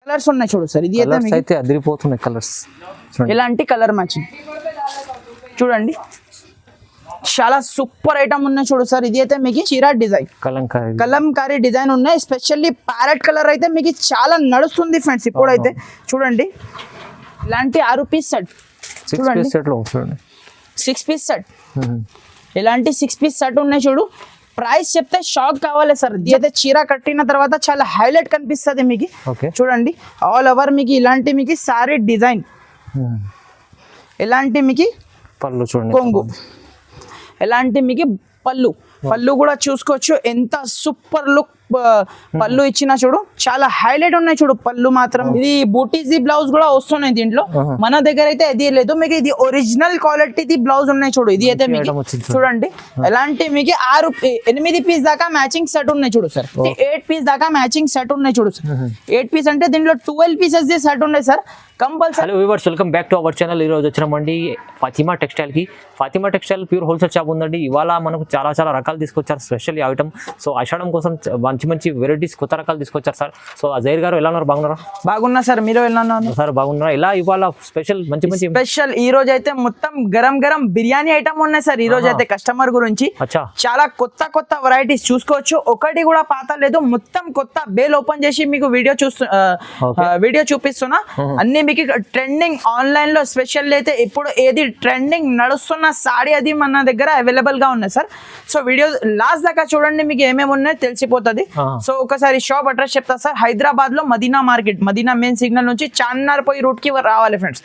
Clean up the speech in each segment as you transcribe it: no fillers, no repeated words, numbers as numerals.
Colours ఉన్నాయి చూడు sir. ఇది అయితే అదిరిపోతున్నాయి కలర్స్. ఇలాంటి కలర్ మ్యాచింగ్ చూడండి, చాలా సూపర్ ఐటమ్ ఉన్నాయి చూడు సార్. ఇది అయితే మీకు చీరా డిజైన్ కలంకారీ డిజైన్ ఉన్నాయి. ఎస్పెషల్లీ ప్యారెట్ కలర్ అయితే మీకు చాలా నడుస్తుంది ఫ్రెండ్స్ ఇప్పుడైతే. చూడండి ఇలాంటి 6 పీస్ సెట్ చూడండి, 6 పీస్ సెట్, ఇలాంటి 6 పీస్ సెట్ ఉన్నాయి చూడు. ప్రైస్ చెప్తే షాక్ కావాలి సార్. ఇది అయితే చీర కట్టిన తర్వాత చాలా హైలైట్ కనిపిస్తుంది మీకు. చూడండి ఆల్ ఓవర్ మీకు ఇలాంటి మీకు సారీ డిజైన్, ఇలాంటి మీకు పళ్ళు చూడండి, కొంగు, ఎలాంటి మీకు పళ్ళు కూడా చూసుకోవచ్చు. ఎంత సూపర్ లుక్ పళ్ళు ఇచ్చిన చూడు, చాలా హైలైట్ ఉన్నాయి చూడు పళ్ళు మాత్రం. ఇది బూటీజీ బ్లౌజ్ కూడా వస్తున్నాయి దీంట్లో. మన దగ్గర అయితే ఇది లేదు మీకు, ఇది ఒరిజినల్ క్వాలిటీ బ్లౌజ్ ఉన్నాయి చూడు. ఇది అయితే మీకు చూడండి ఎలాంటి మీకు 8 పీస్ దాకా మ్యాచింగ్ సెట్ ఉన్నాయి చూడు సార్. 8 పీస్ దాకా మ్యాచింగ్ సెట్ ఉన్నాయి చూడు సార్. 8 పీస్ అంటే దీంట్లో 12 పీసెస్ సెట్ ఉన్నాయి sir compulsory. Hello viewers, welcome back to our channel. ఈరోజు వచ్చినామండి ఫాతిమా టెక్స్టైల్ కి. Fatima textile pure wholesale shop ఉందండి. ఇవాళ మనకు చాలా రకాలు తీసుకొచ్చారు, స్పెషల్ ఐటమ్. సో ఆషాఢం కోసం మంచి వెరైటీస్ కొత్త రకాలు తీసుకొచ్చారు సార్. సో అజయ్ గారు ఎలా ఉన్నారు? బాగున్నారా? బాగున్నా సార్, మీరు ఎలా ఉన్నారు సార్? బాగున్నారా? ఇలా ఇవాళ స్పెషల్ మంచి స్పెషల్ ఈ రోజు అయితే మొత్తం గరం బిర్యానీ ఐటమ్ ఉన్నాయి సార్. ఈ రోజు అయితే కస్టమర్ గురించి చాలా కొత్త వెరైటీస్ చూసుకోవచ్చు. ఒకటి కూడా పాత లేదు, మొత్తం కొత్త బేల్ ఓపెన్ చేసి మీకు వీడియో చూపిస్తున్నా. అన్ని మీకు ట్రెండింగ్ ఆన్లైన్ లో స్పెషల్ అయితే ఇప్పుడు ఏది ట్రెండింగ్ నడుస్తున్న సాడీ అది మన దగ్గర అవైలబుల్ గా ఉన్నాయి సార్. సో వీడియో లాస్ట్ దాకా చూడండి, మీకు ఏమేమి ఉన్నాయో తెలిసిపోతుంది. సో ఒకసారి షాప్ అడ్రస్ చెప్తా సార్. హైదరాబాద్ లో Madina market, Madina main signal నుంచి చార్మినార్ రూట్ కి రావాలి ఫ్రెండ్స్.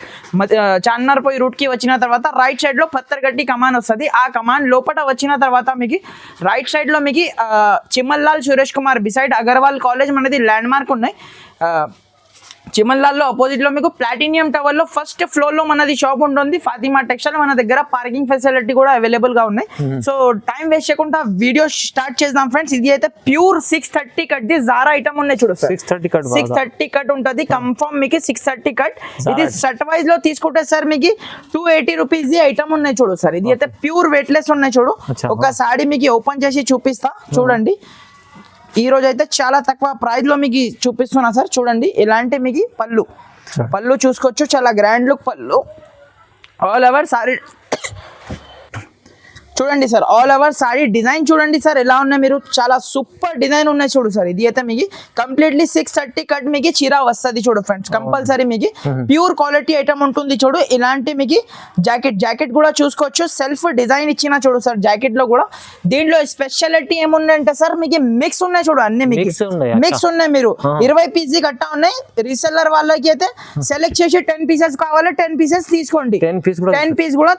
చార్మినార్ రూట్ కి వచ్చిన తర్వాత రైట్ సైడ్ లో పత్తర్గట్టి కమాన్ వస్తుంది. ఆ కమాన్ లోపల వచ్చిన తర్వాత మీకు రైట్ సైడ్ లో మీకు చిమ్మల్లాల్ సురేష్ కుమార్ బిసైడ్ అగర్వాల్ కాలేజ్ మనది ల్యాండ్ మార్క్ ఉన్నాయి. చిమల్లాల్లో అపోజిట్ లో మీకు ప్లాటినియం టవర్ లో ఫస్ట్ ఫ్లోర్ లో మనది షాప్ ఉంటుంది ఫాతిమా టెక్స్టైల్. మన దగ్గర పార్కింగ్ ఫెసిలిటీ కూడా అవైలబుల్ గా ఉన్నాయి. సో టైం వేస్ట్ చేయకుండా వీడియో స్టార్ట్ చేద్దాం ఫ్రెండ్స్. ఇది అయితే pure 630 cut the Zara item ఉన్నాయి చూడు సార్. 630 కట్ ఉంటుంది కన్ఫర్మ్ మీకు 630 కట్. ఇది సెట్ వైజ్ లో తీసుకుంటే సార్ మీకు 280 రూపీస్ ది ఐటమ్ ఉన్నాయి చూడు సార్. ఇది అయితే ప్యూర్ వెయిట్లెస్ ఉన్నాయి చూడు. ఒక సారీ మీకు ఓపెన్ చేసి చూపిస్తా చూడండి. ఈ రోజు అయితే చాలా తక్కువ ప్రైస్ లో మీకు చూపిస్తున్నా సార్. చూడండి ఇలాంటి మీకు పళ్ళు చూసుకోవచ్చు, చాలా గ్రాండ్ లుక్ పళ్ళు. ఆల్ ఓవర్ సారీ చూడండి sir, all over sorry design చూడండి సార్ ఎలా ఉన్నాయి. మీరు చాలా సూపర్ డిజైన్ ఉన్నాయి చూడు సార్. ఇది అయితే మీకు కంప్లీట్లీ 630 కట్ మీకు చీర వస్తుంది చూడు ఫ్రెండ్స్. కంపల్సరీ మీకు ప్యూర్ క్వాలిటీ ఐటమ్ ఉంటుంది చూడు. ఇలాంటి మీకు జాకెట్ కూడా చూసుకోవచ్చు, సెల్ఫ్ డిజైన్ ఇచ్చిన చూడు సార్ జాకెట్ లో కూడా. దీంట్లో స్పెషాలిటీ ఏముందంటే సార్ మీకు మిక్స్ ఉన్నాయి చూడు, అన్ని మీకు మిక్స్ ఉన్నాయి. మీరు 20 పీస్ కట్టా ఉన్నాయి. రీసెల్లర్ వాళ్ళకి అయితే సెలెక్ట్ చేసి 10 పీసెస్ కావాలి, 10 పీసెస్ తీసుకోండి, 10 పీస్ కూడా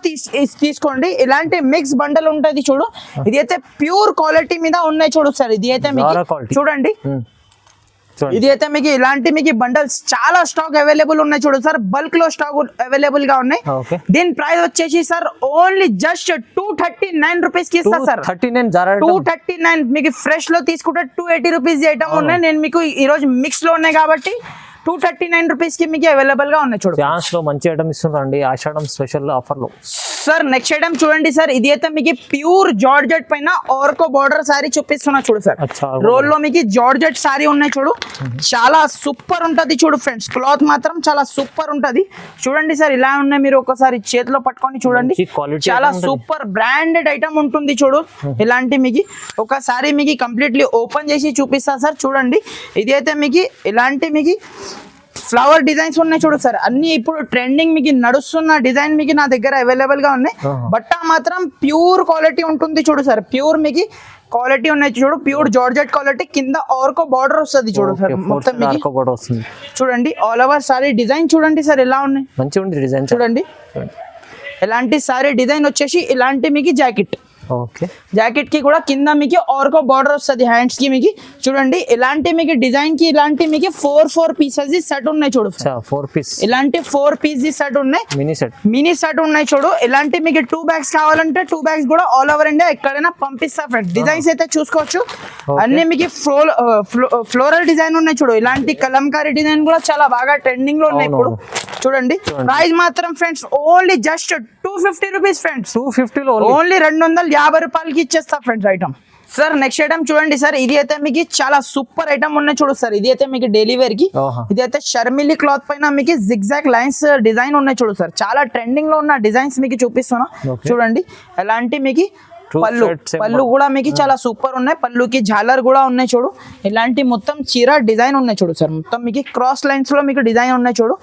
తీసుకోండి. ఇలాంటి మిక్స్ బండల్ ఉంటది చూడు. ఇది అయితే ప్యూర్ క్వాలిటీ మీద ఉన్నాయి చూడు సార్. ఇది అయితే మీకు చూడండి, ఇది అయితే మీకు ఇలాంటి మీకు బండల్స్ చాలా స్టాక్ అవైలబుల్ ఉన్నాయి చూడు సార్. బల్క్ లో స్టాక్ అవైలబుల్ గా ఉన్నాయి. దీని ప్రైస్ వచ్చేసి సార్ ఓన్లీ జస్ట్ 239 రూపీస్ కి ఇస్తా సార్. 239 మీకు ఫ్రెష్ లో తీసుకుంటే 280 రూపీస్ ఐటమ్ ఉన్నాయి. నేను మీకు ఈ రోజు మిక్స్ లో ఉన్నాయి కాబట్టి 239 రూపీస్ కి మీకు అవైలబుల్ గా ఉన్నాయి చూడు. ఛాన్స్ లో మంచి ఐటమ్ ఇస్తున్నారండి ఆషాఢం స్పెషల్ ఆఫర్ లో సార్. నెక్స్ట్ ఐటమ్ చూడండి సార్. ఇది అయితే మీకు ప్యూర్ జార్జెట్ పైన ఆర్కో బార్డర్ సారీ చూపిస్తున్నా చూడు సార్. రోల్ లో మీకు జార్జెట్ సారీ ఉన్నాయి చూడు, చాలా సూపర్ ఉంటది చూడు ఫ్రెండ్స్. క్లాత్ మాత్రం చాలా సూపర్ ఉంటది చూడండి సార్. ఇలా ఉన్నాయి, మీరు ఒకసారి చేతిలో పట్టుకొని చూడండి. చాలా సూపర్ బ్రాండెడ్ ఐటమ్ ఉంటుంది చూడు. ఇలాంటి మీకు ఒకసారి మీకు కంప్లీట్లీ ఓపెన్ చేసి చూపిస్తా సార్. చూడండి ఇది అయితే మీకు ఇలాంటి మీకు ఫ్లవర్ డిజైన్స్ ఉన్నాయి చూడు సార్. అన్ని ఇప్పుడు ట్రెండింగ్ మీకు నడుస్తున్న డిజైన్ మీకు నా దగ్గర అవైలబుల్ గా ఉన్నాయి. బట్ట మాత్రం ప్యూర్ క్వాలిటీ ఉంటుంది చూడు సార్. ప్యూర్ మీకు క్వాలిటీ ఉన్నాయి చూడు, ప్యూర్ జార్జెట్ క్వాలిటీ. కింద ఆర్కో బార్డర్ వస్తుంది చూడు సార్. మొత్తం మీకు చూడండి ఆల్ ఓవర్ సారీ డిజైన్ చూడండి సార్ ఎలా ఉన్నాయి. మంచిగా డిజైన్ చూడండి. ఇలాంటి సారీ డిజైన్ వచ్చేసి ఇలాంటి మీకు జాకెట్ కి కూడా కింద మీకు ఆర్కో బార్డర్ వస్తుంది హ్యాండ్స్ కి మీకు. చూడండి ఇలాంటి మీకు డిజైన్ కి ఇలాంటి మీకు 4 పీసెస్ సెట్ ఉన్నాయి చూడు. 4 పీస్ ఇలాంటి 4 పీస్ సెట్ ఉన్నాయి, మినీ సెట్ ఉన్నాయి చూడు. ఇలాంటి మీకు 2 బ్యాగ్స్ కావాలంటే 2 బ్యాగ్స్ కూడా ఆల్ ఓవర్ ఇండియా ఎక్కడైనా పంపిస్తా ఫ్రెండ్. డిజైన్స్ అయితే చూసుకోవచ్చు, అన్ని మీకు ఫ్లోరల్ డిజైన్ ఉన్నాయి చూడు. ఇలాంటి కలంకారీ డిజైన్ కూడా చాలా బాగా ట్రెండింగ్ లో ఉన్నాయి ఇప్పుడు చూడండి. ప్రైస్ మాత్రం friends only just 250 rupees friends. 250 లో ఓన్లీ 250 రూపాయలకి ఇచ్చేస్తా friends item. Sir next item చూడండి సార్, ఇది అయితే మీకు చాలా సూపర్ ఐటమ్ ఉన్నాయి చూడు సార్. ఇది అయితే మీకు డైలీ వేర్ కి, ఇది అయితే షర్మిలి క్లాత్ పైన మీకు జిగ్జాగ్ లైన్స్ డిజైన్ ఉన్నాయి చూడు సార్. చాలా ట్రెండింగ్ లో ఉన్న డిజైన్స్ మీకు చూపిస్తున్నా చూడండి. ఎలాంటి మీకు పళ్ళు కూడా మీకు చాలా సూపర్ ఉన్నాయి. పళ్ళుకి జాలర్ కూడా ఉన్నాయి చూడు. ఇలాంటి మొత్తం చీర డిజైన్ ఉన్నాయి చూడు సార్. మొత్తం మీకు క్రాస్ లైన్స్ లో మీకు డిజైన్ ఉన్నాయి చూడు.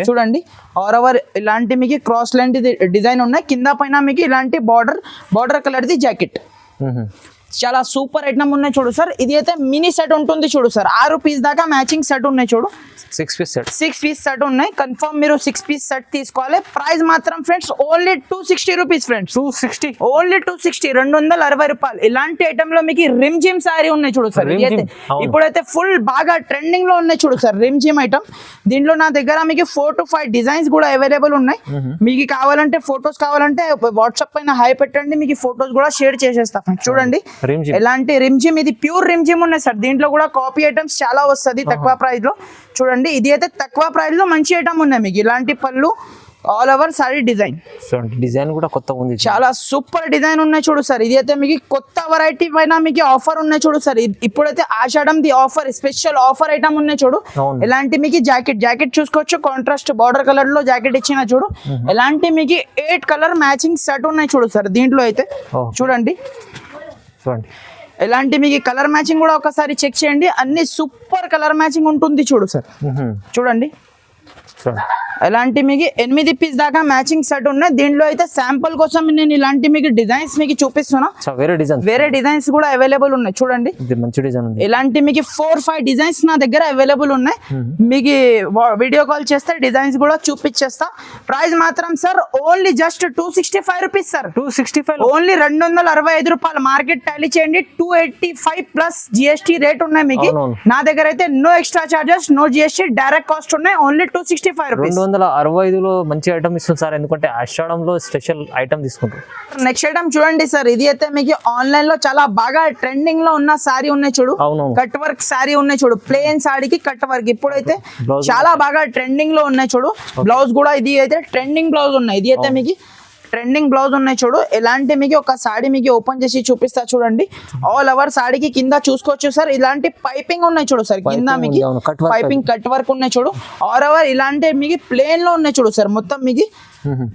చూడండి ఆల్ ఓవర్ ఇలాంటి మీకు క్రాస్ లైన్ డిజైన్ ఉన్నాయి. కింద పైన మీకు ఇలాంటి బార్డర్ కలర్ ది జాకెట్. చాలా సూపర్ ఐటమ్ ఉన్నాయి చూడు సార్. ఇది అయితే మినీ సెట్ ఉంటుంది చూడు సార్. 6 పీస్ దాకా మ్యాచింగ్ సెట్ ఉన్నాయి చూడు. 6 పీస్ సెట్ ఉన్నాయి. కన్ఫర్మ్ మీరు 6 పీస్ సెట్ తీసుకోవాలి. ప్రైస్ మాత్రం friends only 260 rupees friends. 260 only 260, 260 రూపాయలు. ఇలాంటి ఐటమ్ లో మీకు రిమ్ జిమ్ సారీ ఉన్నాయి చూడు సార్. ఇప్పుడైతే ఫుల్ బాగా ట్రెండింగ్ లో ఉన్నాయి చూడు సార్ రిమ్ జిమ్ ఐటమ్. దీంట్లో నా దగ్గర మీకు 4 to 5 డిజైన్స్ కూడా అవైలబుల్ ఉన్నాయి. మీకు కావాలంటే ఫొటోస్ కావాలంటే వాట్సాప్ పైన హై పెట్టండి, మీకు ఫొటోస్ కూడా షేర్ చేసేస్తా ఫ్రెండ్స్. చూడండి ఎలాంటి రిమ్ జిమ్, ఇది ప్యూర్ రిమ్ జిమ్ ఉన్నాయి సార్. దీంట్లో కూడా కాపీ ఐటమ్స్ చాలా వస్తుంది తక్కువ ప్రైస్ లో. చూడండి ఇది అయితే తక్కువ ప్రైస్ లో మంచి ఐటమ్ ఉన్నాయి మీకు. ఇలాంటి పళ్ళు ఆల్ ఓవర్ సారీ డిజైన్ కూడా కొత్త ఉంది, చాలా సూపర్ డిజైన్ ఉన్నాయి చూడు సార్. ఇది అయితే మీకు కొత్త వెరైటీ పైన మీకు ఆఫర్ ఉన్నాయి చూడు సార్. ఇప్పుడైతే Ashadham the offer, special offer item ఉన్నాయి చూడు. ఎలాంటి మీకు జాకెట్ చూసుకోవచ్చు. కాంట్రాస్ట్ బార్డర్ కలర్ లో జాకెట్ ఇచ్చిన చూడు. ఎలాంటి మీకు 8 కలర్ మ్యాచింగ్ సెట్ ఉన్నాయి చూడు సార్. దీంట్లో అయితే చూడండి ఎలాంటి మీకు కలర్ మ్యాచింగ్ కూడా ఒకసారి చెక్ చేయండి. అన్ని సూపర్ కలర్ మ్యాచింగ్ ఉంటుంది చూడు సార్. చూడండి ఎలాంటి మీకు 8 పీస్ దాకా మ్యాచింగ్ సెట్ ఉన్నాయి. దీంట్లో అయితే శాంపుల్ కోసం నేను ఇలాంటి మీకు డిజైన్స్ మీకు చూపిస్తున్నా. వేరే డిజైన్స్ కూడా అవైలబుల్ ఉన్నాయి చూడండి. ఇలాంటి మీకు 4-5 డిజైన్స్ నా దగ్గర అవైలబుల్ ఉన్నాయి. మీకు వీడియో కాల్ చేస్తే డిజైన్స్ కూడా చూపించేస్తా. ప్రైస్ మాత్రం sir only just 265 rupees sir. 265 only 265 రూపాయలు. మార్కెట్ టాలీ చేయండి. 285 ప్లస్ జిఎస్టీ రేట్ ఉన్నాయి మీకు. నా దగ్గర అయితే no extra charges, no GST, direct cost ఉన్నాయి. Only 265 rupees. 265లో మంచి ఐటమ్ ఇస్తుంది సార్. ఎందుకంటే ఆషాఢంలో స్పెషల్ ఐటమ్ తీసుకుంటారు. నెక్స్ట్ ఐటమ్ చూడండి సార్. ఇది అయితే మీకు ఆన్లైన్ లో చాలా బాగా ట్రెండింగ్ లో ఉన్న సారీ ఉన్నాయి చూడు. కట్ వర్క్ సారీ ఉన్నాయి చూడు. ప్లేన్ సారీకి కట్ వర్క్ ఇప్పుడైతే చాలా బాగా ట్రెండింగ్ లో ఉన్నాయి చూడు. బ్లౌజ్ కూడా ఇది అయితే ట్రెండింగ్ బ్లౌజ్ ఉన్నాయి. ఇది అయితే మీకు ట్రెండింగ్ బ్లౌజ్ ఉన్నాయి చూడు. ఎలాంటి మీకు ఒక సారీ మీకు ఓపెన్ చేసి చూపిస్తా చూడండి. ఆల్ ఓవర్ సారీకి కింద చూసుకోవచ్చు సార్. ఇలాంటి పైపింగ్ ఉన్నాయి చూడు సార్. కింద మీకు పైపింగ్ కట్ వర్క్ ఉన్నాయి చూడు. ఆల్ ఓవర్ ఇలాంటి మీకు ప్లేన్ లో ఉన్నాయి చూడు సార్. మొత్తం మీకు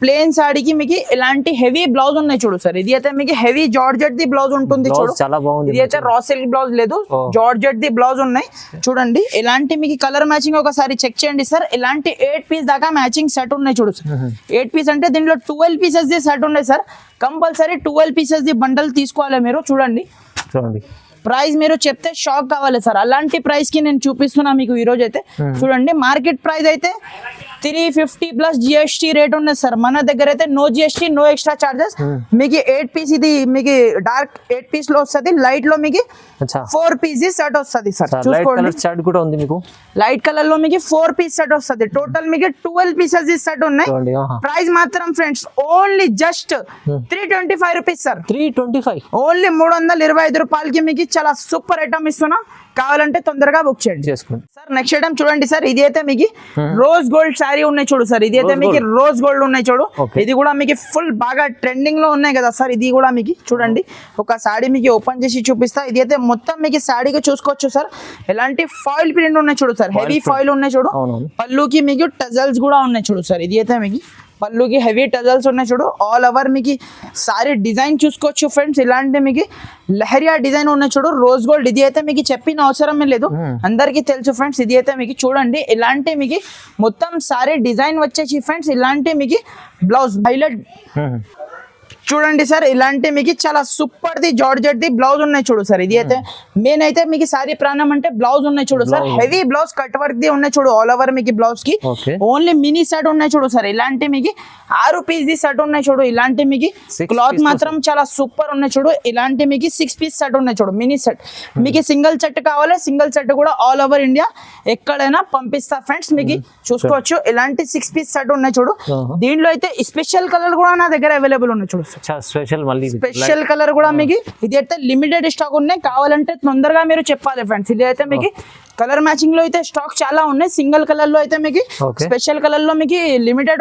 ప్లేన్ సారీకి మీకు ఇలాంటి హెవీ బ్లౌజ్ ఉన్నాయి చూడు సార్. ఇది అయితే మీకు హెవీ జార్జెట్ ది బ్లౌజ్ ఉంటుంది చూడు. చాలా బాగుంది. ఇది అయితే రా సిల్క్ బ్లౌజ్ లేదు, జార్జెట్ ది బ్లౌజ్ ఉన్నాయి చూడండి. ఇలాంటి మీకు కలర్ మ్యాచింగ్ ఒకసారి చెక్ చేయండి సార్. ఇలాంటి 8 పీస్ దాకా మ్యాచింగ్ సెట్ ఉన్నాయి చూడు సార్. 8 పీస్ అంటే దీంట్లో 12 పీసెస్ ది సెట్ ఉన్నాయి sir. Compulsory 12 pieces the bundle తీసుకోవాలి మీరు. చూడండి ప్రైస్ మీరు చెప్తే షాక్ కావాలి సార్. అలాంటి ప్రైస్ కి నేను చూపిస్తున్నా మీకు ఈ రోజు అయితే. చూడండి మార్కెట్ ప్రైస్ అయితే 350 ప్లస్ జిఎస్టీ రేట్ ఉన్నది సార్. మన దగ్గర అయితే no GST, no extra charges. మీకు 8 పీస్ ఇది మీకు డార్క్ 8 పీస్ లో వస్తుంది. లైట్ లో మీకు 4 పీస్ సెట్ వస్తుంది సార్. చూసుకోండి షర్ట్ కూడా ఉంది మీకు. లైట్ కలర్ లో మీకు 4 పీస్ సెట్ వస్తుంది. టోటల్ మీకు 12 పీసెస్ సెట్ ఉన్నాయి. ప్రైస్ మాత్రం friends only just 325 rupees sir. 325 only 325 రూపాయలకి మీకు చాలా సూపర్ ఐటమ్ ఇస్తున్నా. కావాలంటే తొందరగా బుక్ చేయండి చేసుకోండి సార్. నెక్స్ట్ ఐటమ్ చూడండి సార్. ఇది అయితే మీకు రోజ్ గోల్డ్ సారీ ఉన్నాయి చూడు సార్. ఇది అయితే మీకు రోజ్ గోల్డ్ ఉన్నాయి చూడు. ఇది కూడా మీకు ఫుల్ బాగా ట్రెండింగ్ లో ఉన్నాయి కదా సార్. ఇది కూడా మీకు చూడండి ఒక సారీ మీకు ఓపెన్ చేసి చూపిస్తా. ఇది అయితే మొత్తం మీకు సారీకి చూసుకోవచ్చు సార్. ఎలాంటి ఫాయిల్ ప్రింట్ ఉన్నాయి చూడు సార్. హెవీ ఫాయిల్ ఉన్నాయి చూడు. పళ్ళుకి మీకు టజల్స్ కూడా ఉన్నాయి చూడు సార్. ఇది అయితే మీకు పళ్ళుకి హెవీ టజల్స్ ఉన్నాయి చూడు. ఆల్ ఓవర్ మీకు సారీ డిజైన్ చూసుకోవచ్చు ఫ్రెండ్స్. ఇలాంటి మీకు లహరియా డిజైన్ ఉన్నాయి చూడు. రోజ్ గోల్డ్ ఇది అయితే మీకు చెప్పిన అవసరమే లేదు, అందరికీ తెలుసు ఫ్రెండ్స్. ఇది అయితే మీకు చూడండి ఇలాంటి మీకు మొత్తం సారీ డిజైన్ వచ్చేసి ఫ్రెండ్స్. ఇలాంటి మీకు బ్లౌజ్ హైలైట్ చూడండి సార్. ఇలాంటి మీకు చాలా super the georgette the blouse ఉన్నాయి చూడు సార్. ఇది అయితే మెయిన్ అయితే మీకు సారీ ప్రాణం అంటే బ్లౌజ్ ఉన్నాయి చూడు sir. Heavy blouse cut work the ఉన్నాయి చూడు. ఆల్ ఓవర్ మీకు బ్లౌజ్ కి ఓన్లీ మినీ సెట్ ఉన్నాయి చూడు సార్. ఇలాంటి మీకు 6 పీస్ ది సెట్ ఉన్నాయి చూడు. ఇలాంటి మీకు క్లాత్ మాత్రం చాలా సూపర్ ఉన్నాయి చూడు. ఇలాంటి మీకు 6 పీస్ సెట్ ఉన్నాయి చూడు. మినీ సెట్ మీకు సింగిల్ సెట్ కావాలి, సింగిల్ సెట్ కూడా ఆల్ ఓవర్ ఇండియా ఎక్కడైనా పంపిస్తా ఫ్రెండ్స్. మీకు చూసుకోవచ్చు ఇలాంటి 6 పీస్ సెట్ ఉన్నాయి చూడు. దీంట్లో అయితే స్పెషల్ కలర్ కూడా నా దగ్గర అవైలబుల్ ఉన్నాయి చూడు. స్పెషల్ కలర్ కూడా మీకు ఇది అయితే లిమిటెడ్ స్టాక్ ఉన్నాయి. కావాలంటే తొందరగా మీరు చెప్పాలి ఫ్రెండ్స్. ఇది అయితే మీకు కలర్ మ్యాచింగ్ లో అయితే స్టాక్ చాలా ఉన్నాయి. సింగిల్ కలర్ లో అయితే మీకు Okay. స్పెషల్ కలర్ లో మీకు లిమిటెడ్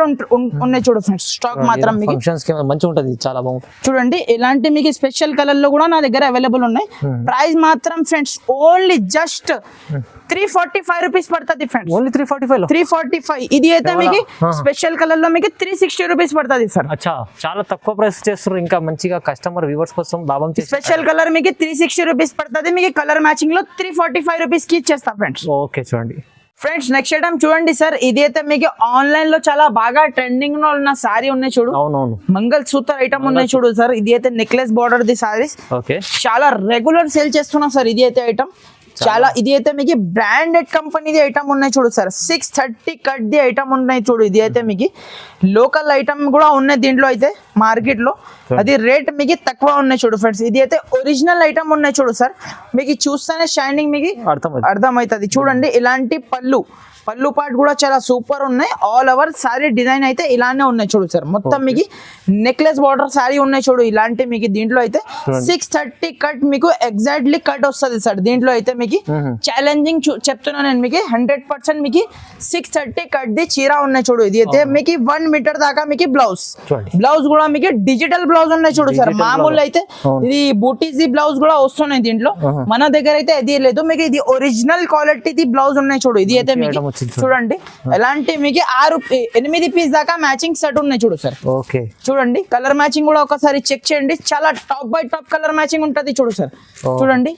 ఉన్నాయి చూడు ఫ్రెండ్స్. స్టాక్ మాత్రం మీకు ఫంక్షన్స్ కి మంచిగా ఉంటది, చాలా బాగుంది. చూడండి ఇలాంటి మీకు స్పెషల్ కలర్ లో కూడా నా దగ్గర అవైలబుల్ ఉన్నాయి. ప్రైస్ మాత్రం ఫ్రెండ్స్ ఓన్లీ జస్ట్ 345 రూపీస్ పడుతుంది ఫ్రెండ్స్. ఓన్లీ 345 లో 345. ఇది అయితే మీకు స్పెషల్ కలర్ లో మీకు 360 రూపీస్ పడుతుంది సార్. అచ్చా, చాలా తక్కువ ప్రైస్ చేస్తారు. ఇంకా మంచిగా కస్టమర్ వ్యూవర్స్ కోసం లాభం చేసి స్పెషల్ కలర్ మీకు 360 రూపీస్ పడుతుంది. మీకు కలర్ మ్యాచింగ్ లో 345 రూపీస్ కి ఇచ్చేస్తా ఫ్రెండ్స్. ఓకే చూడండి. ఫ్రెండ్స్ నెక్స్ట్ ఐటమ్ చూడండి సార్. ఇది అయితే మీకు ఆన్లైన్ లో చాలా బాగా ట్రెండింగ్ లో ఉన్న సారీ ఉన్నాయి చూడు. అవునవును. మంగళ సూత్ర ఐటమ్ ఉన్నాయి చూడు సార్. ఇది అయితే necklace border the saris okay, చాలా రెగ్యులర్ సేల్ చేస్తున్నాం సార్. ఇది అయితే ఐటమ్ చాలా, ఇది అయితే మీకు బ్రాండెడ్ కంపెనీది ఐటమ్ ఉన్నాయి చూడు సార్. 630 కట్ ది ఐటమ్ ఉన్నాయి చూడు. ఇది అయితే మీకు లోకల్ ఐటమ్ కూడా ఉన్నాయి దీంట్లో అయితే మార్కెట్ లో. అది రేట్ మీకు తక్కువ ఉన్నాయి చూడు ఫ్రెండ్స్. ఇది అయితే ఒరిజినల్ ఐటమ్ ఉన్నాయి చూడు సార్. మీకు చూస్తేనే షైనింగ్ మీకు అర్థమవుతుంది. చూడండి ఇలాంటి పళ్ళు పార్ట్ కూడా చాలా సూపర్ ఉన్నాయి. ఆల్ ఓవర్ సారీ డిజైన్ అయితే ఇలానే ఉన్నాయి చూడు సార్. మొత్తం మీకు నెక్లెస్ బార్డర్ సారీ ఉన్నాయి చూడు. ఇలాంటి మీకు దీంట్లో అయితే 630 కట్ మీకు ఎగ్జాక్ట్లీ కట్ వస్తుంది సార్. దీంట్లో అయితే మీకు ఛాలెంజింగ్ చెప్తున్నా నేను మీకు 100% మీకు 630 కట్ ది చీర ఉన్నాయి చూడు. ఇది అయితే మీకు 1 మీటర్ దాకా మీకు బ్లౌజ్ కూడా మీకు డిజిటల్ బ్లౌజ్ ఉన్నాయి చూడు సార్. మామూలు అయితే ఇది బూటీజీ బ్లౌజ్ కూడా వస్తున్నాయి దీంట్లో. మన దగ్గర అయితే అది లేదు. మీకు ఇది ఒరిజినల్ క్వాలిటీ బ్లౌజ్ ఉన్నాయి చూడు. ఇది అయితే మీకు చూడండి ఎలాంటి మీకు 8 పీస్ దాకా మ్యాచింగ్ సెట్ ఉన్నాయి చూడు సార్. ఓకే చూడండి కలర్ మ్యాచింగ్ కూడా ఒకసారి చెక్ చేయండి. చాలా top by top colour matching ఉంటది చూడు సార్. చూడండి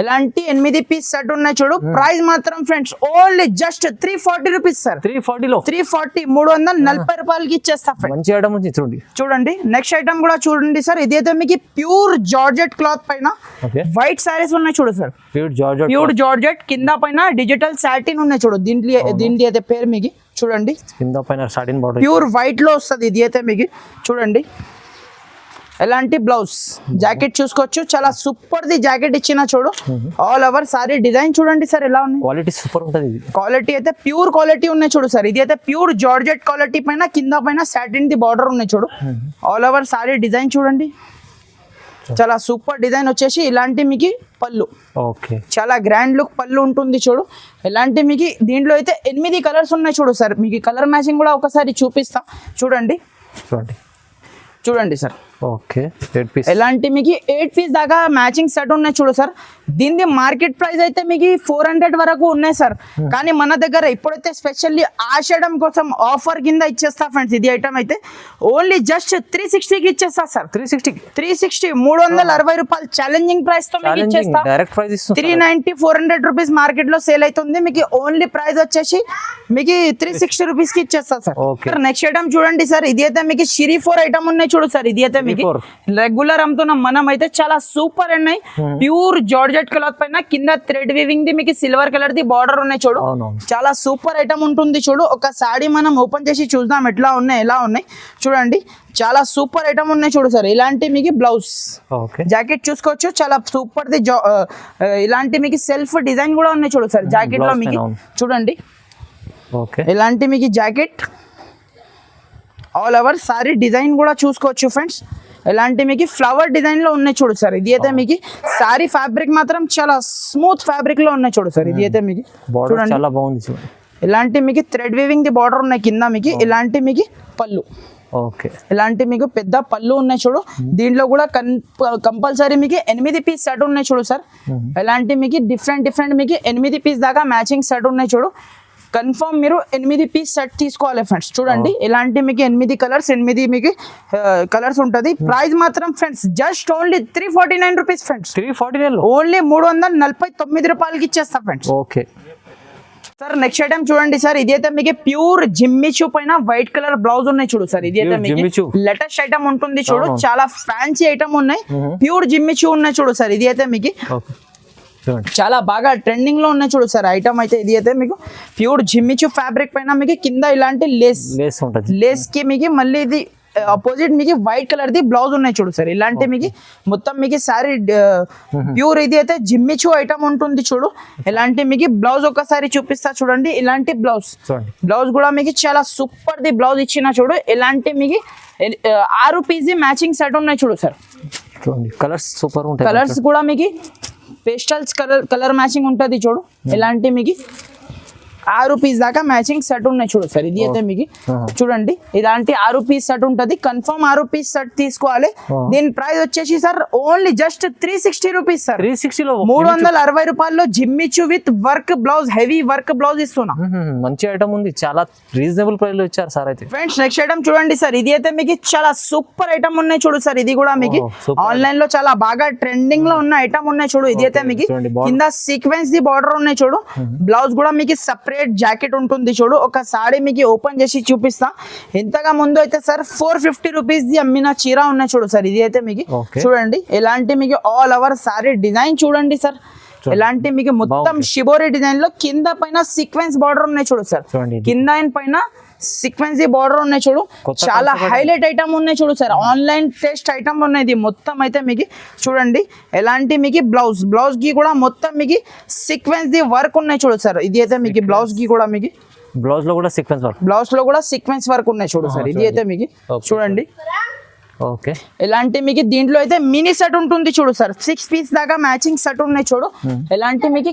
ఎలాంటి 8 పీస్ సెట్ ఉన్నాయి చూడు. ప్రైస్ మాత్రం friends only just 340 rupees sir. 340 లో 340 340 రూపాయలకి ఇచ్చేస్తా ఫ్రెండ్స్. మంచి ఐటమ్ ఉంది చూడండి. చూడండి నెక్స్ట్ ఐటమ్ కూడా చూడండి సార్. ఇది అయితే మీకు ప్యూర్ జార్జెట్ క్లాత్ పైన వైట్ సారీస్ ఉన్నాయి చూడు సార్. ప్యూర్ జార్జెట్ కింద పైన డిజిటల్ సాటిన్ ఉన్నాయి చూడు. దీంట్లో అయితే పేరు మీకు చూడండి కింద పైన సాటిన్ బార్డర్ ప్యూర్ వైట్ లో వస్తుంది. ఇది అయితే మీకు చూడండి ఎలాంటి బ్లౌజ్ జాకెట్ చూసుకోవచ్చు. చాలా సూపర్ ది జాకెట్ ఇచ్చిన చూడు. ఆల్ ఓవర్ సారీ డిజైన్ చూడండి సార్ ఎలా ఉంది. క్వాలిటీ సూపర్ ఉంటది. క్వాలిటీ అయితే ప్యూర్ క్వాలిటీ ఉన్నాయి చూడు సార్. ఇది అయితే ప్యూర్ జార్జెట్ క్వాలిటీ పైన కింద పైన సాటిన్ ది బార్డర్ ఉన్నాయి చూడు. ఆల్ ఓవర్ సారీ డిజైన్ చూడండి. చాలా సూపర్ డిజైన్ వచ్చేసి ఇలాంటి మీకు పళ్ళు. ఓకే, చాలా గ్రాండ్ లుక్ పళ్ళు ఉంటుంది చూడు. ఇలాంటి మీకు దీంట్లో అయితే 8 కలర్స్ ఉన్నాయి చూడు సార్. మీకు కలర్ మ్యాచింగ్ కూడా ఒకసారి చూపిస్తా చూడండి సార్. ఓకే, 8 పీస్ ఎలాంటి మీకు 8 పీస్ దాకా మ్యాచింగ్ సెట్ ఉన్నాయి చూడు సార్. దీని మార్కెట్ ప్రైస్ అయితే మీకు 400 వరకు ఉన్నాయి సార్. కానీ మన దగ్గర ఇప్పుడైతే స్పెషల్లీ ఆషాఢం కోసం ఆఫర్ కింద ఇచ్చేస్తా ఫ్రెండ్స్. ఇది ఐటమ్ అయితే ఓన్లీ జస్ట్ 360 కి ఇచ్చేస్తా సార్. 360 360 రూపాయలు ఛాలెంజింగ్ ప్రైస్ తో మీకు ఇచ్చేస్తా. డైరెక్ట్ ప్రైస్ 390 400 రూపీస్ మార్కెట్ లో సేల్ అవుతుంది. మీకు ఓన్లీ ప్రైస్ వచ్చేసి మీకు 360 రూపీస్ కి ఇచ్చేస్తా సార్. నెక్స్ట్ ఐటమ్ చూడండి సార్. ఇది అయితే మీకు షిరీ 4 ఐటమ్ ఉన్నాయి చూడు సార్. ఇది అయితే రెగ్యులర్ అమ్ముతున్నాం మనం అయితే. చాలా సూపర్ ఉన్నాయి. ప్యూర్ జార్జెట్ కలర్ పైన కింద థ్రెడ్ వీవింగ్ ది మీకు సిల్వర్ కలర్ ది బార్డర్ ఉన్నాయి చూడు. చాలా సూపర్ ఐటమ్ ఉంటుంది చూడు. ఒక సారీ మనం ఓపెన్ చేసి చూద్దాం ఎలా ఉన్నాయి చూడండి. చాలా సూపర్ ఐటమ్ ఉన్నాయి చూడు సార్. ఇలాంటి మీకు బ్లౌజ్ జాకెట్ చూసుకోవచ్చు. చాలా సూపర్ ది ఇలాంటి మీకు సెల్ఫ్ డిజైన్ కూడా ఉన్నాయి చూడు సార్ జాకెట్ లో మీకు చూడండి. ఇలాంటి మీకు jacket all over sorry design కూడా చూసుకోవచ్చు ఫ్రెండ్స్. ఇలాంటి మీకు ఫ్లవర్ డిజైన్ లో ఉన్నాయి చూడు సార్. ఇది అయితే మీకు సారీ ఫ్యాబ్రిక్ మాత్రం చాలా స్మూత్ ఫ్యాబ్రిక్ లో ఉన్నాయి చూడు సార్. ఇది అయితే మీకు చూడండి చాలా బాగుంది. ఇలాంటి మీకు థ్రెడ్ వీవింగ్ ది బార్డర్ ఉన్నాయి కింద మీకు. ఇలాంటి మీకు పళ్ళు. ఓకే, ఇలాంటి మీకు పెద్ద పళ్ళు ఉన్నాయి చూడు. దీంట్లో కూడా కంపల్సరీ మీకు 8 పీస్ సెట్ ఉన్నాయి చూడు సార్. ఇలాంటి మీకు డిఫరెంట్ మీకు 8 పీస్ దాకా మ్యాచింగ్ సెట్ ఉన్నాయి చూడు. కన్ఫర్మ్ మీరు 8 పీస్ సెట్ తీసుకోవాలి ఫ్రెండ్స్. చూడండి ఇలాంటి మీకు 8 కలర్స్ 8 మీకు కలర్స్ ఉంటది. ప్రైస్ మాత్రం friends just only 349 rupees friends. 349 only 349 రూపాయలకి ఇచ్చేస్తా friends. Okay sir next item చూడండి సార్. ఇది అయితే మీకు ప్యూర్ జిమ్మిచూ పైన వైట్ కలర్ బ్లౌజ్ ఉన్నాయి చూడు సార్. ఇది అయితే మీకు లేటెస్ట్ ఐటమ్ ఉంటుంది చూడు. చాలా ఫ్యాన్సీ ఐటమ్ ఉన్నాయి. ప్యూర్ జిమ్మిచూ ఉన్నాయి చూడు సార్. ఇది అయితే మీకు చాలా బాగా ట్రెండింగ్ లో ఉన్నాయి చూడు సార్ ఐటమ్ అయితే. ఇది అయితే మీకు ప్యూర్ జిమ్మిచూ ఫ్యాబ్రిక్ పైన మీకు కింద ఇలాంటి లేస్ కి మీకు మళ్ళీ ఇది అపోజిట్ మీకు వైట్ కలర్ ది బ్లౌజ్ ఉన్నాయి చూడు సార్. ఇలాంటి మీకు మొత్తం మీకు సారీ ప్యూర్ ఇది అయితే జిమ్మిచూ ఐటమ్ ఉంటుంది చూడు. ఇలాంటి మీకు బ్లౌజ్ ఒకసారి చూపిస్తా చూడండి. ఇలాంటి బ్లౌజ్ కూడా మీకు చాలా సూపర్ ది బ్లౌజ్ ఇచ్చిన చూడు. ఇలాంటి మీకు 6 పీస్ మ్యాచింగ్ సెట్ ఉన్నాయి చూడు సార్. కలర్స్ సూపర్ ఉంటాయి. కలర్స్ కూడా మీకు పేస్టల్స్ కలర్ మ్యాచింగ్ ఉంటుంది చూడు. ఇలాంటి మీకు 6 పీస్ దాకా మ్యాచింగ్ సెట్ ఉన్నాయి చూడు సార్. ఇది అయితే మీకు చూడండి ఇలాంటి 6 పీస్ సెట్ ఉంటుంది. కన్ఫర్మ్ 6 పీస్ సెట్ తీసుకోవాలి. దీని ప్రైస్ వచ్చేసి sir only just 360 rupees sir. 360 లో 360 రూపాయల్లో జిమ్మిచు with work blouse, heavy work blouse ఇస్తున్నా. మంచి ఐటమ్ ఉంది, చాలా రీజనబుల్ ప్రైస్ లో ఇచ్చారు సార్. అయితే ఫ్రెండ్స్ నెక్స్ట్ ఐటమ్ చూడండి సార్. ఇది అయితే మీకు చాలా సూపర్ ఐటమ్ ఉన్నాయి చూడు సార్. ఇది కూడా మీకు ఆన్లైన్ లో చాలా బాగా ట్రెండింగ్ లో ఉన్న ఐటమ్ ఉన్నాయి చూడు. ఇది అయితే మీకు కింద సీక్వెన్స్ ది బార్డర్ ఉన్నాయి చూడు. బ్లౌజ్ కూడా మీకు సెపరేట్ జాకెట్ ఉంటుంది చూడు. ఒక సారీ మీకు ఓపెన్ చేసి చూపిస్తా. ఇంతగా ముందు అయితే సార్ 450 రూపీస్ ది అమ్మిన చీర ఉన్నాయి చూడు సార్. ఇది అయితే మీకు చూడండి ఎలాంటి మీకు ఆల్ ఓవర్ సారీ డిజైన్ చూడండి సార్. ఎలాంటి మీకు మొత్తం షిబోరి డిజైన్ లో కింద పైన సీక్వెన్స్ బార్డర్ ఉన్నాయి చూడు సార్. కింద పైన సీక్వెన్స్ బార్డర్ ఉన్నాయి చూడు. చాలా హైలైట్ ఐటమ్ ఉన్నాయి చూడు సార్. ఆన్లైన్ టెస్ట్ ఐటమ్ ఉన్నాయి. ఇది మొత్తం అయితే మీకు చూడండి ఎలాంటి మీకు బ్లౌజ్ కి కూడా మొత్తం మీకు సీక్వెన్స్ ది వర్క్ ఉన్నాయి చూడు సార్. ఇది అయితే మీకు బ్లౌజ్ కి కూడా మీకు బ్లౌజ్ లో కూడా సీక్వెన్స్ వర్క్ ఉన్నాయి చూడు సార్. ఇది అయితే మీకు చూడండి ఓకే. ఎలాంటి మీకు దీంట్లో అయితే మినీ సెట్ ఉంటుంది చూడు సార్. 6 పీస్ దాకా మ్యాచింగ్ సెట్ ఉన్నాయి చూడు. ఎలాంటి మీకు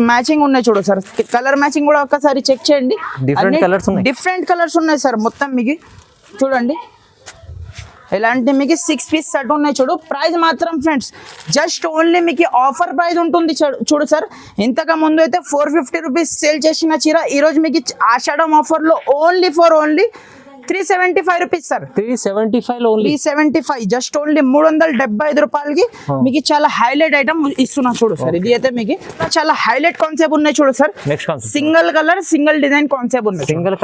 మ్యాచింగ్ ఉన్నాయి చూడు సార్. కలర్ మ్యాచింగ్ కూడా ఒకసారి చెక్ చేయండి. డిఫరెంట్ కలర్స్ ఉన్నాయి సార్ మొత్తం మీకు చూడండి. ఎలాంటి మీకు 6 పీస్ సెట్ ఉన్నాయి చూడు. ప్రైస్ మాత్రం ఫ్రెండ్స్ జస్ట్ ఓన్లీ మీకు ఆఫర్ ప్రైస్ ఉంటుంది చూడు సార్. ఇంతకు ముందు అయితే 450 రూపీస్ సేల్ చేసిన చీర ఈ రోజు మీకు ఆషాఢం ఆఫర్ లో only 375 rupees sir. 375 just only 375 రూపాయలకి మీకు చాలా హైలైట్ ఐటమ్ ఇస్తున్నా చూడు సార్. ఇది అయితే మీకు చాలా హైలైట్ కాన్సెప్ట్ ఉన్నాయి చూడు sir. Single colour single design concept ఉన్నాయి. సింగిల్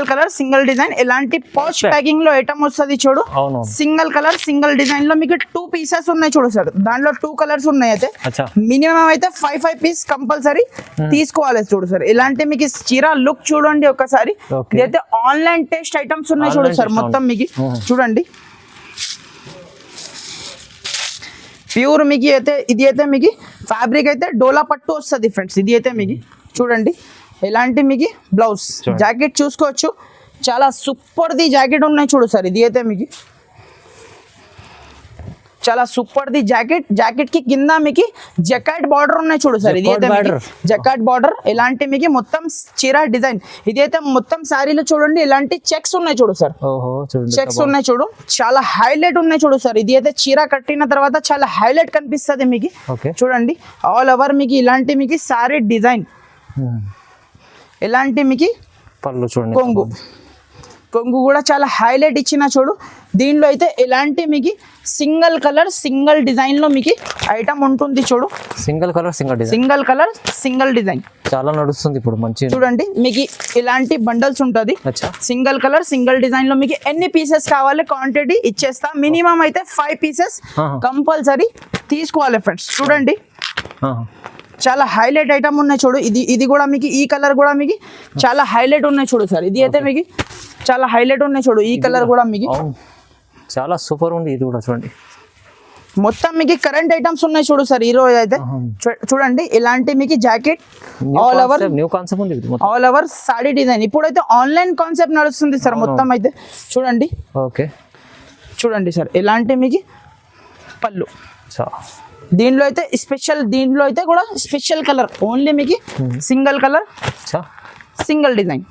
కలర్ సింగిల్ డిజైన్ ఎలాంటి పౌచ్ ప్యాకింగ్ లో ఐటమ్ వస్తుంది చూడు. సింగిల్ కలర్ సింగిల్ డిజైన్ లో మీకు 2 పీసెస్ ఉన్నాయి చూడు సార్. దాంట్లో 2 కలర్స్ ఉన్నాయి. అయితే మినిమం అయితే 5 పీస్ కంపల్సరీ తీసుకోవాలి చూడు సార్. ఇలాంటి మీకు చీర లుక్ చూడండి ఒకసారి. ఇదైతే ఆన్లైన్ టెస్ట్ ఐటమ్స్ ఉన్నాయి చూడు సార్. మొత్తం మీకు చూడండి ప్యూర్ మీకు అయితే ఇది అయితే మీకు ఫ్యాబ్రిక్ అయితే డోలా పట్టు వస్తుంది ఫ్రెండ్స్. ఇది అయితే మీకు చూడండి ఎలాంటి మీకు బ్లౌజ్ జాకెట్ చూసుకోవచ్చు. చాలా సూపర్ ది జాకెట్ ఉన్నాయి చూడు సార్. ఇది అయితే మీకు చాలా సూపర్ ది జాకెట్ కి కింద మీకు జకాట్ బార్డర్ ఉన్నాయి చూడు సార్. ఇది అయితే జకాట్ బార్డర్ ఎలాంటి మీకు మొత్తం చీర డిజైన్. ఇది అయితే మొత్తం శారీలో చూడండి ఎలాంటి చెక్స్ ఉన్నాయి చూడు సార్. చెక్స్ ఉన్నాయి చూడు. చాలా హైలైట్ ఉన్నాయి చూడు సార్. ఇది అయితే చీర కట్టిన తర్వాత చాలా హైలైట్ కనిపిస్తుంది మీకు చూడండి. ఆల్ ఓవర్ మీకు ఇలాంటి మీకు శారీ డిజైన్. ఎలాంటి మీకు పళ్ళు చూడండి. కొంగు కూడా చాలా హైలైట్ ఇచ్చిన చూడు. దీనిలో అయితే ఎలాంటి మీకు సింగిల్ కలర్ సింగిల్ డిజైన్ లో మీకు ఐటమ్ ఉంటుంది చూడు. సింగిల్ కలర్ సింగిల్ డిజైన్ చాలా నడుస్తుంది ఇప్పుడు మంచి. చూడండి మీకు ఇలాంటి బండల్స్ ఉంటుంది. సింగిల్ కలర్ సింగిల్ డిజైన్ లో మీకు ఎన్ని పీసెస్ కావాలి క్వాంటిటీ ఇచ్చేస్తా. మినిమం అయితే 5 పీసెస్ కంపల్సరీ తీసుకోవాలి ఫ్రెండ్స్. చూడండి చాలా హైలైట్ ఐటమ్ ఉన్నాయి చూడు. ఇది కూడా మీకు ఈ కలర్ కూడా మీకు చాలా హైలైట్ ఉన్నాయి చూడు సార్. ఇది అయితే మీకు చాలా హైలైట్ ఉన్నాయి చూడు. ఈ కలర్ కూడా మీకు చాలా సూపర్ ఉంది. ఇది కూడా చూడండి మొత్తం మీకు కరెంట్ ఐటమ్స్ ఉన్నాయి చూడు సార్. ఈ రోజు అయితే చూడండి ఇలాంటి మీకు jacket all over new concept ఉంది. ఆల్ ఓవర్ సాడీ డిజైన్ ఇప్పుడైతే ఆన్లైన్ కాన్సెప్ట్ నడుస్తుంది సార్ మొత్తం అయితే చూడండి. ఓకే చూడండి సార్ ఎలాంటి మీకు పళ్ళు. దీంట్లో అయితే కూడా స్పెషల్ కలర్ ఓన్లీ మీకు single colour single design.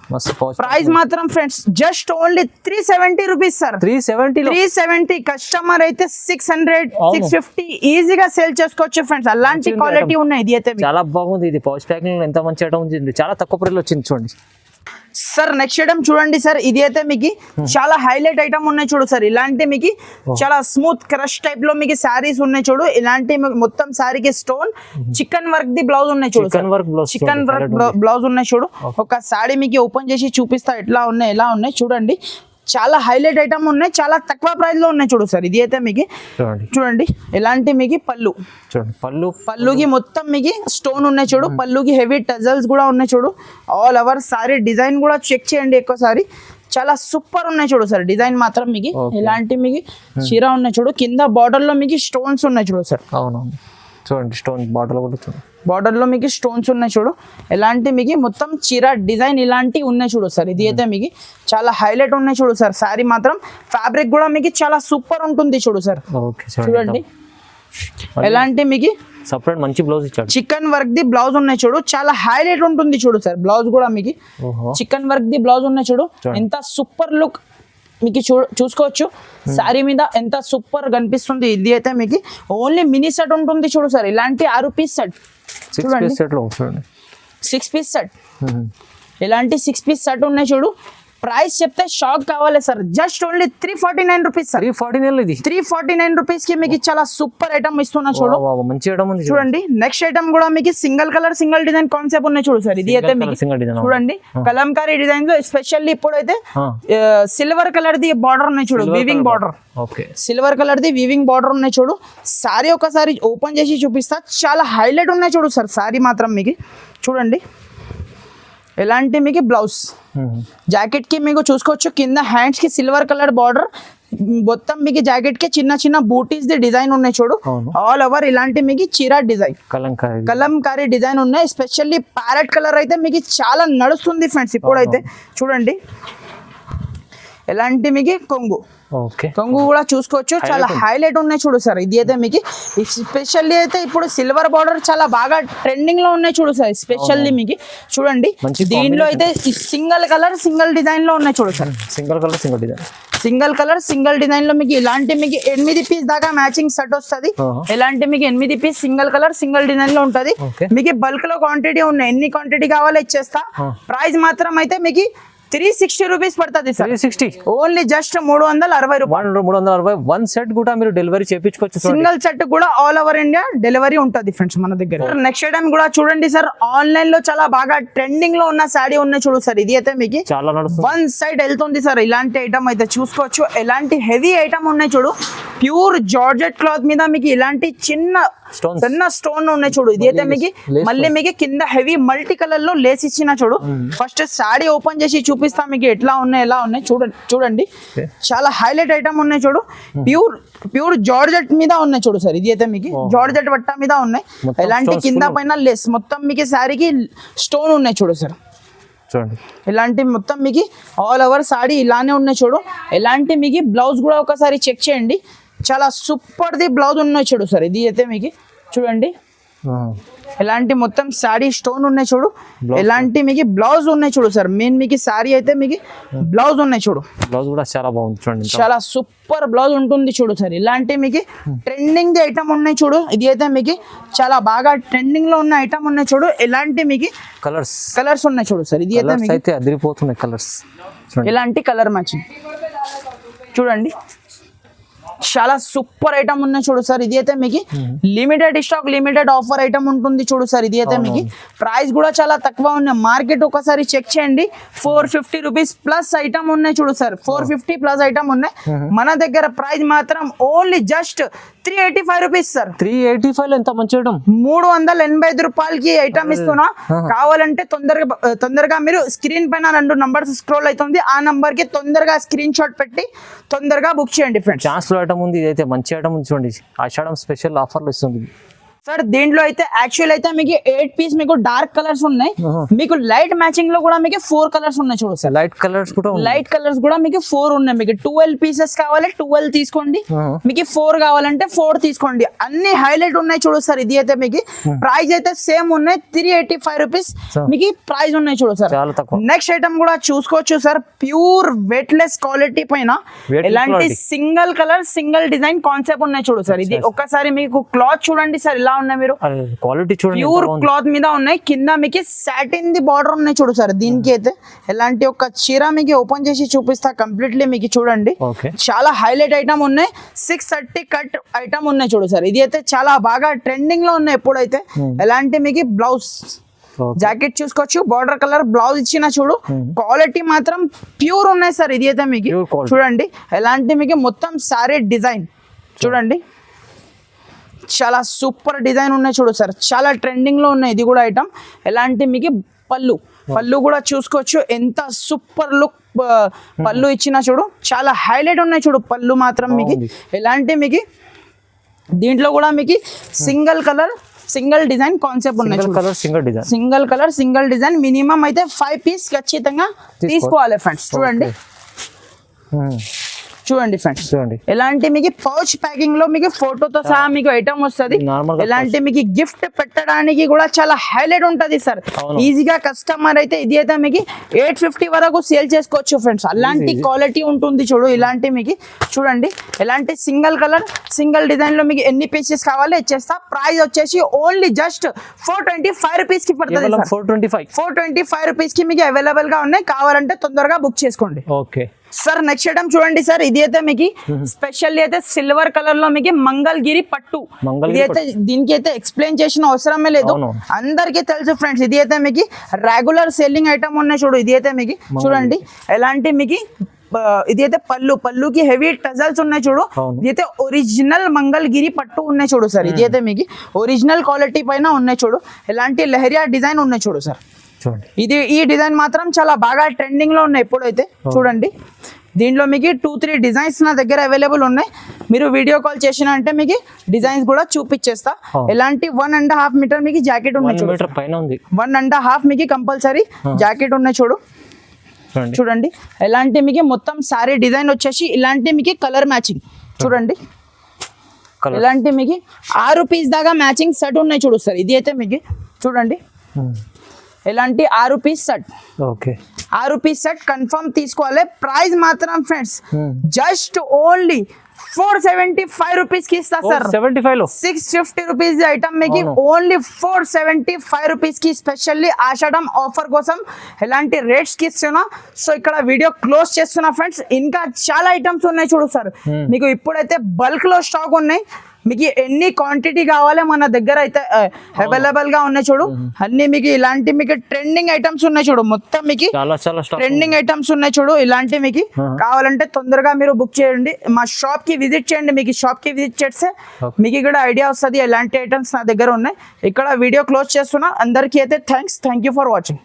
Price మాత్రం friends just only 370 rupees sir. 370 customer అయితే 600 650 ఈజీగా సేల్ చేసుకోవచ్చు ఫ్రెండ్స్. అలాంటి క్వాలిటీ ఉన్నాయి. ఇది అయితే చాలా బాగుంది. ఇది పౌచ్ ప్యాకింగ్ ఎంత మంచి ఐటమ్ ఉంది. చాలా తక్కువ ప్రైస్ లో వచ్చింది చూడండి సార్. నెక్స్ట్ ఐటమ్ చూడండి సార్. ఇది అయితే మీకు చాలా హైలైట్ ఐటమ్ ఉన్నాయి చూడు సార్. ఇలాంటి మీకు చాలా స్మూత్ క్రష్ టైప్ లో మీకు శారీస్ ఉన్నాయి చూడు. ఇలాంటి మొత్తం శారీకి stone chicken work the blouse ఉన్నాయి చూడు. చికెన్ వర్క్ బ్లౌజ్ ఉన్నాయి చూడు. ఒక శారీ మీకు ఓపెన్ చేసి చూపిస్తా ఎలా ఉన్నాయి చూడండి. చాలా హైలైట్ ఐటమ్ ఉన్నాయి. చాలా తక్కువ ప్రైస్ లో ఉన్నాయి చూడు సార్. ఇది అయితే మీకు చూడండి ఎలాంటి మీకు పళ్ళుకి మొత్తం మీకు స్టోన్ ఉన్నాయి చూడు. పళ్ళుకి హెవీ టజల్స్ కూడా ఉన్నాయి చూడు. ఆల్ ఓవర్ సారీ డిజైన్ కూడా చెక్ చేయండి ఎక్కువసారి. చాలా సూపర్ ఉన్నాయి చూడు సార్. డిజైన్ మాత్రం మీకు ఎలాంటి మీకు చీర ఉన్నాయి చూడు. కింద బార్డర్ లో మీకు స్టోన్స్ ఉన్నాయి చూడు సార్. అవునవును చూడండి స్టోన్ బార్డర్ కూడా చూడండి. బార్డర్ లో మీకు స్టోన్స్ ఉన్నాయి చూడు. ఎలాంటి మీకు మొత్తం చీర డిజైన్ ఇలాంటివి ఉన్నాయి చూడు సార్. ఇది అయితే మీకు చాలా హైలైట్ ఉన్నాయి చూడు సార్. శారీ మాత్రం ఫ్యాబ్రిక్ కూడా మీకు చాలా సూపర్ ఉంటుంది చూడు సార్. చూడండి ఎలాంటి మీకు సపరేట్ మంచి బ్లౌజ్ ఇచ్చాడు. చికెన్ వర్క్ ది బ్లౌజ్ ఉన్నాయి చూడు, చాలా హైలైట్ ఉంటుంది చూడు సార్. బ్లౌజ్ కూడా మీకు చికెన్ వర్క్ ది బ్లౌజ్ ఉన్నాయి చూడు, ఎంత సూపర్ లుక్ మీకు చూసుకోవచ్చు. శారీ మీద ఎంత సూపర్ కనిపిస్తుంది. ఇది అయితే మీకు ఓన్లీ మినీ సెట్ ఉంటుంది చూడు సార్. ఇలాంటి 6 పీస్ సెట్ చూడండి, 6 పీస్ సెట్, ఇలాంటి 6 పీస్ సెట్ ఉన్నాయి చూడు. ప్రైస్ చెప్తే షాక్ కావాలి sir. Just only 349 rupees sir. 349 rupees కి మీకు చాలా సూపర్ ఐటమ్ ఇస్తున్నా చూడు. మంచి ఐటమ్ ఉంది చూడండి. నెక్స్ట్ ఐటమ్ కూడా మీకు single colour single design concept ఉన్నాయి చూడు సార్. ఇది అయితే మీకు చూడండి కలంకారీ డిజైన్ లో ఎస్పెషల్లీ ఇప్పుడు అయితే సిల్వర్ కలర్ ది బార్డర్ ఉన్నాయి చూడు, weaving border. Silver colour the weaving border ఉన్నాయి చూడు. సారీ ఒకసారి ఓపెన్ చేసి చూపిస్తా, చాలా హైలైట్ ఉన్నాయి చూడు సార్. సారీ మాత్రం మీకు చూడండి. ఎలాంటి మీకు బ్లౌజ్ జాకెట్ కి మీకు చూసుకోవచ్చు. కింద హ్యాండ్స్ కి సిల్వర్ కలర్ బార్డర్, మొత్తం మీకు జాకెట్ కి చిన్న చిన్న బూటీస్ ది డిజైన్ ఉన్నాయి చూడు. ఆల్ ఓవర్ ఇలాంటి మీకు చీరా డిజైన్, కలంకారీ డిజైన్ ఉన్నాయి. ఎస్పెషల్లీ ప్యారెట్ కలర్ అయితే మీకు చాలా నడుస్తుంది ఫ్రెండ్స్ ఇప్పుడైతే. చూడండి ఎలాంటి మీకు కొంగు కూడా చూసుకోవచ్చు, చాలా హైలైట్ ఉన్నాయి చూడు సార్. ఇది అయితే మీకు స్పెషల్లీ అయితే ఇప్పుడు సిల్వర్ బార్డర్ చాలా బాగా ట్రెండింగ్ లో ఉన్నాయి చూడు సార్. స్పెషల్లీ మీకు చూడండి దీంట్లో అయితే సింగిల్ కలర్ సింగిల్ డిజైన్ లో ఉన్నాయి చూడు sir. Single colour single design లో మీకు ఇలాంటి మీకు 8 పీస్ దాకా మ్యాచింగ్ సెట్ వస్తుంది. ఎలాంటి మీకు 8 piece single colour single design లో ఉంటది. మీకు బల్క్ లో క్వాంటిటీ ఉన్నాయి, ఎన్ని క్వాంటిటీ కావాలో ఇచ్చేస్తా. ప్రైస్ మాత్రం అయితే మీకు 360 రూపీస్ పడుతుంది సార్. 360 ఓన్లీ జస్ట్ 360 రూపాయలు. 360 వన్ సెట్ కూడా మీరు డెలివరీ చేయించుకోవచ్చు. సింగిల్ సెట్ కూడా ఆల్ ఓవర్ ఇండియా డెలివరీ ఉంటుంది ఫ్రెండ్స్ మన దగ్గర. నెక్స్ట్ ఐటమ్ కూడా చూడండి సార్. ఆన్లైన్ లో చాలా బాగా ట్రెండింగ్ లో ఉన్న సారీ ఉన్నాయి చూడు సార్. ఇది అయితే మీకు చాలా వన్ సైడ్ వెళ్తుంది సార్. ఇలాంటి ఐటమ్ అయితే చూసుకోవచ్చు. ఎలాంటి హెవీ ఐటమ్ ఉన్నాయి చూడు. ప్యూర్ జార్జెట్ క్లాత్ మీద మీకు ఇలాంటి చిన్న స్టోన్ ఉన్నాయి చూడు. ఇది అయితే మీకు మళ్ళీ మీకు కింద హెవీ మల్టీ కలర్ లో లేస్ ఇచ్చిన చూడు. ఫస్ట్ సారీ ఓపెన్ చేసి చూపిస్తా మీకు ఎట్లా ఉన్నాయి ఎలా ఉన్నాయి చూడండి. చాలా హైలైట్ ఐటమ్ ఉన్నాయి చూడు. ప్యూర్ జార్జెట్ మీద ఉన్నాయి చూడు సార్. ఇది అయితే మీకు జార్జెట్ బట్ట మీద ఉన్నాయి. ఎలాంటి కింద పైన లేస్ మొత్తం మీకు సారీకి స్టోన్ ఉన్నాయి చూడు సార్. చూడండి ఇలాంటి మొత్తం మీకు ఆల్ ఓవర్ సారీ ఇలానే ఉన్నాయి చూడు. ఎలాంటి మీకు బ్లౌజ్ కూడా ఒకసారి చెక్ చేయండి. చాలా సూపర్ ది బ్లౌజ్ ఉన్నాయి చూడు సార్. ఇది అయితే మీకు చూడండి ఎలాంటి మొత్తం సారీ స్టోన్ ఉన్నాయి చూడు. ఎలాంటి మీకు బ్లౌజ్ ఉన్నాయి చూడు సార్. మెయిన్ మీకు సారీ అయితే మీకు బ్లౌజ్ ఉన్నాయి చూడు. బ్లౌజ్ కూడా చాలా బాగుంది చూడండి, చాలా సూపర్ బ్లౌజ్ ఉంటుంది చూడు సార్. ఇలాంటి మీకు ట్రెండింగ్ ది ఐటమ్ ఉన్నాయి చూడు. ఇది అయితే మీకు చాలా బాగా ట్రెండింగ్ లో ఉన్న ఐటమ్ ఉన్నాయి చూడు. ఎలాంటి మీకు కలర్స్ ఉన్నాయి చూడు సార్. ఇది అయితే అదిరిపోతున్నాయి కలర్స్. ఇలాంటి కలర్ మ్యాచింగ్ చూడండి. చాలా సూపర్ ఐటమ్ ఉన్నాయి చూడు సార్. ఇది అయితే మీకు limited stock limited offer item ఉంటుంది చూడు సార్. ఇది అయితే మీకు ప్రైస్ కూడా చాలా తక్కువ ఉన్నాయి. మార్కెట్ ఒకసారి చెక్ చేయండి. 450 రూపీస్ ప్లస్ ఐటమ్ ఉన్నాయి చూడు సార్. 450 ప్లస్ ఐటమ్ ఉన్నాయి. మన దగ్గర ప్రైస్ మాత్రం ఓన్లీ జస్ట్ 385 రూపీస్ సార్. 385 లో ఎంత మంచి ఐటమ్. 385 రూపాయలకి ఐటమ్ ఇస్తున్నా. కావాలంటే తొందరగా మీరు స్క్రీన్ పైన 2 నంబర్స్ స్క్రోల్ అవుతుంది. ఆ నంబర్ కి తొందరగా స్క్రీన్ షాట్ పెట్టి తొందరగా బుక్ చేయండి ఫ్రెండ్స్. ఛాన్స్ లో ఐటమ్ ఉంది. ఇదైతే మంచి ఐటమ్ ఉంది చూడండి. ఆషాఢం స్పెషల్ ఆఫర్లు ఇస్తుంది సార్. దీంట్లో అయితే యాక్చువల్ అయితే మీకు 8 పీస్ మీకు డార్క్ కలర్స్ ఉన్నాయి. మీకు లైట్ మ్యాచింగ్ లో కూడా మీకు 4 కలర్స్ ఉన్నాయి చూడు సార్. లైట్ కలర్స్ కూడా మీకు 4 ఉన్నాయి. మీకు 12 పీసెస్ కావాలి 12 తీసుకోండి. మీకు 4 కావాలంటే 4 తీసుకోండి. అన్ని హైలైట్ ఉన్నాయి చూడు సార్. ఇది అయితే మీకు ప్రైస్ అయితే సేమ్ ఉన్నాయి. 385 రూపీస్ మీకు ప్రైస్ ఉన్నాయి చూడు సార్. నెక్స్ట్ ఐటమ్ కూడా చూసుకోవచ్చు సార్. ప్యూర్ వెయిట్లెస్ క్వాలిటీ పైన ఎలాంటి single colour single design concept ఉన్నాయి చూడు సార్. ఇది ఒక్కసారి మీకు క్లాత్ చూడండి సార్. ఇలా ఉన్నాయి మీరు క్వాలిటీ చూడండి. ప్యూర్ క్లాత్ మీద ఉన్నాయి. కింద మీకు సాటిన్ ది బార్డర్ ఉన్నాయి చూడు సార్. దీనికి అయితే ఎలాంటి ఒక చీర మీకు ఓపెన్ చేసి చూపిస్తా కంప్లీట్లీ మీకు చూడండి. చాలా హైలైట్ ఐటమ్ ఉన్నాయి. 630 కట్ ఐటమ్ ఉన్నాయి చూడు సార్. ఇది అయితే చాలా బాగా ట్రెండింగ్ లో ఉన్నాయి ఎప్పుడైతే. ఎలాంటి మీకు బ్లౌజ్ జాకెట్ చూసుకోవచ్చు. బార్డర్ కలర్ బ్లౌజ్ ఇచ్చిన చూడు. క్వాలిటీ మాత్రం ప్యూర్ ఉన్నాయి సార్. ఇది అయితే మీకు చూడండి. ఎలాంటి మీకు మొత్తం సారీ డిజైన్ చూడండి. చాలా సూపర్ డిజైన్ ఉన్నాయి చూడు సార్. చాలా ట్రెండింగ్ లో ఉన్నాయి. ఇది కూడా ఐటమ్. ఎలాంటి మీకు పళ్ళు కూడా చూసుకోవచ్చు. ఎంత సూపర్ లుక్ పళ్ళు ఇచ్చిన చూడు. చాలా హైలైట్ ఉన్నాయి చూడు పళ్ళు మాత్రం మీకు. ఎలాంటి మీకు దీంట్లో కూడా మీకు single colour single design concept ఉన్నాయి. Single colour single design minimum అయితే 5 పీస్ ఖచ్చితంగా తీసుకోవాలి ఫ్రెండ్స్. చూడండి చూడండి ఫ్రెండ్స్, చూడండి ఎలాంటి మీకు పౌచ్ ప్యాకింగ్ లో మీకు ఫోటోతో సహా మీకు ఐటమ్ వస్తుంది. నార్మల్ ఎలాంటి మీకు గిఫ్ట్ పెట్టడానికి కూడా చాలా హైలైట్ ఉంటది సార్. ఈజీగా కస్టమర్ అయితే ఇది అయితే మీకు 850 వరకు సేల్ చేసుకోవచ్చు ఫ్రెండ్స్. అలాంటి క్వాలిటీ ఉంటుంది చూడు. ఇలాంటి మీకు చూడండి, ఎలాంటి సింగిల్ కలర్ సింగిల్ డిజైన్ లో మీకు ఎన్ని పీసెస్ కావాలో ఇచ్చేస్తా. ప్రైస్ వచ్చేసి ఓన్లీ జస్ట్ 425 రూపీస్ కి పడుతుంది. 425 రూపీస్ కి మీకు అవైలబుల్ గా ఉన్నాయి. కావాలంటే తొందరగా బుక్ చేసుకోండి. ఓకే సార్ నెక్స్ట్ ఐటమ్ చూడండి సార్, ఇది అయితే మీకు స్పెషల్ అయితే సిల్వర్ కలర్ లో మీకు మంగళగిరి పట్టు. ఇది అయితే దీనికి అయితే ఎక్స్ప్లెయిన్ చేసిన అవసరమే లేదు, అందరికీ తెలుసు ఫ్రెండ్స్. ఇది అయితే మీకు రెగ్యులర్ సెల్లింగ్ ఐటమ్ ఉన్నాయి చూడు. ఇది అయితే మీకు చూడండి, ఎలాంటి మీకు ఇది అయితే పళ్ళుకి హెవీ టజల్స్ ఉన్నాయి చూడు. ఇది అయితే ఒరిజినల్ మంగళగిరి పట్టు ఉన్నాయి చూడు సార్. ఇది అయితే మీకు ఒరిజినల్ క్వాలిటీ పైన ఉన్నాయి చూడు. ఎలాంటి లెహరియా డిజైన్ ఉన్నాయి చూడు సార్. ఇది ఈ డిజైన్ మాత్రం చాలా బాగా ట్రెండింగ్ లో ఉన్నాయి ఎప్పుడైతే. చూడండి, దీంట్లో మీకు 2-3 డిజైన్స్ నా దగ్గర అవైలబుల్ ఉన్నాయి. మీరు వీడియో కాల్ చేసిన అంటే మీకు డిజైన్స్ కూడా చూపించేస్తా. ఎలాంటి 1.5 మీటర్ మీకు జాకెట్ ఉన్నాయి చూడు. 1.5 మీకు కంపల్సరీ జాకెట్ ఉన్నాయి చూడు. చూడండి, ఎలాంటి మీకు మొత్తం సారీ డిజైన్ వచ్చేసి ఇలాంటి మీకు కలర్ మ్యాచింగ్ చూడండి. ఇలాంటి మీకు 6 పీస్ దాకా మ్యాచింగ్ సెట్ ఉన్నాయి చూడు సార్. ఇది అయితే మీకు చూడండి, ఎలాంటి 6 piece set. Okay, 6 piece set confirm తీసుకోవాలి. ప్రైస్ మాత్రం ఫ్రెండ్స్ జస్ట్ ఓన్లీ 475 రూపీస్ కి ఇస్తా సార్. 650 రూపీస్ ఐటమ్ మీకు ఓన్లీ 475 రూపీస్ కి స్పెషల్లీ ఆషాఢం ఆఫర్ కోసం ఎలాంటి రేట్స్ కి ఇస్తున్నా. సో ఇక్కడ వీడియో క్లోజ్ చేస్తున్నా ఫ్రెండ్స్. ఇంకా చాలా ఐటమ్స్ ఉన్నాయి చూడు సార్. మీకు ఇప్పుడైతే బల్క్ లో స్టాక్ ఉన్నాయి. మీకు ఎన్ని క్వాంటిటీ కావాలి మన దగ్గర అయితే అవైలబుల్ గా ఉన్నాయి చూడు. అన్ని మీకు ఇలాంటి మీకు ట్రెండింగ్ ఐటమ్స్ ఉన్నాయి చూడు. మొత్తం మీకు ట్రెండింగ్ ఐటమ్స్ ఉన్నాయి చూడు. ఇలాంటి మీకు కావాలంటే తొందరగా మీరు బుక్ చేయండి. మా షాప్ కి విజిట్ చేయండి. మీకు షాప్ కి విజిట్ చేస్తే మీకు ఇక్కడ ఐడియా వస్తుంది ఎలాంటి ఐటమ్స్ నా దగ్గర ఉన్నాయి. ఇక్కడ వీడియో క్లోజ్ చేస్తున్నా. అందరికీ అయితే థ్యాంక్ యూ ఫర్ వాచింగ్.